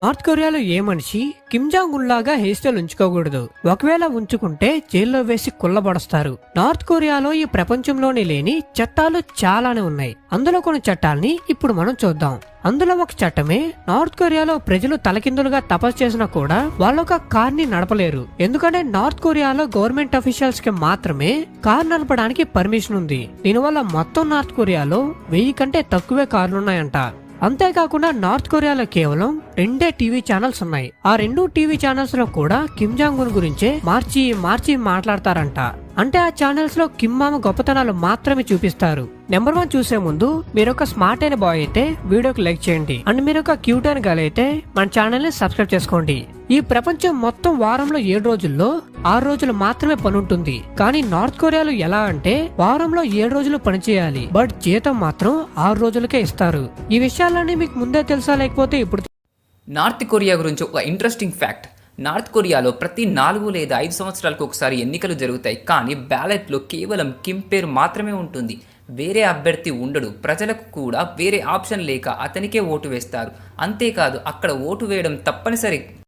North కొరియాలో ఏ మనిషి Kim Jong Un లాగా హెయిర్ స్టైల్ ఉంచుకోకూడదు. ఒకవేళ ఉంచుకుంటే జైల్లో వేసి కుల్లబడస్తారు. నార్త్ కొరియాలో ఈ ప్రపంచంలోనే లేని చట్టాలు చాలానే ఉన్నాయి. అందులో కొన్ని చట్టాల్ని ఇప్పుడు మనం చూద్దాం. అందులో ఒక చట్టమే నార్త్ కొరియాలో ప్రజలు తలకిందులుగా తపస్సు చేసినా కూడా వాళ్ళొక కార్ ని నడపలేరు. ఎందుకంటే నార్త్ కొరియాలో గవర్నమెంట్ అఫీషియల్స్ కి మాత్రమే కార్ నడపడానికి పర్మిషన్ ఉంది. దీనివల్ల మొత్తం నార్త్ కొరియాలో 1000 కంటే తక్కువే కార్లున్నాయంట. అంతేకాకుండా నార్త్ కొరియాలో కేవలం 2 టీవీ ఛానల్స్ ఉన్నాయి. ఆ 2 టీవీ ఛానల్స్ లో కూడా కిమ్ జాంగ్ ఉన్ గురించే మార్చి మాట్లాడతారంట. అంటే ఆ ఛానల్స్ లో కిమ్ మామ గొప్పతనాలు మాత్రమే చూపిస్తారు. నెంబర్ 1 చూసే ముందు మీరు ఒక స్మార్ట్ అయిన బాయ్ అయితే వీడియోకి లైక్ చేయండి. అండ్ మీరు ఒక క్యూట్ అయిన గర్ల్ అయితే మన ఛానల్ ని సబ్స్క్రైబ్ చేసుకోండి. ఈ ప్రపంచం మొత్తం వారంలో 7 రోజుల్లో 6 రోజులు మాత్రమే పని ఉంటుంది. కానీ నార్త్ కొరియాలో ఎలా అంటే వారంలో 7 రోజులు పని చేయాలి, బట్ జీతం మాత్రం 6 రోజులకే ఇస్తారు. ఈ విషయాలన్నీ మీకు ముందే తెలుసా, లేకపోతే ఇప్పుడు? నార్త్ కొరియా గురించి ఒక ఇంట్రెస్టింగ్ ఫ్యాక్ట్. నార్త్ కొరియాలో ప్రతి 4 లేదా 5 సంవత్సరాలకు ఒకసారి ఎన్నికలు జరుగుతాయి. కానీ బ్యాలెట్లో కేవలం కిమ్ పేరు మాత్రమే ఉంటుంది. వేరే అభ్యర్థి ఉండడు. ప్రజలకు కూడా వేరే ఆప్షన్ లేక అతనికే ఓటు వేస్తారు. అంతేకాదు, అక్కడ ఓటు వేయడం తప్పనిసరి.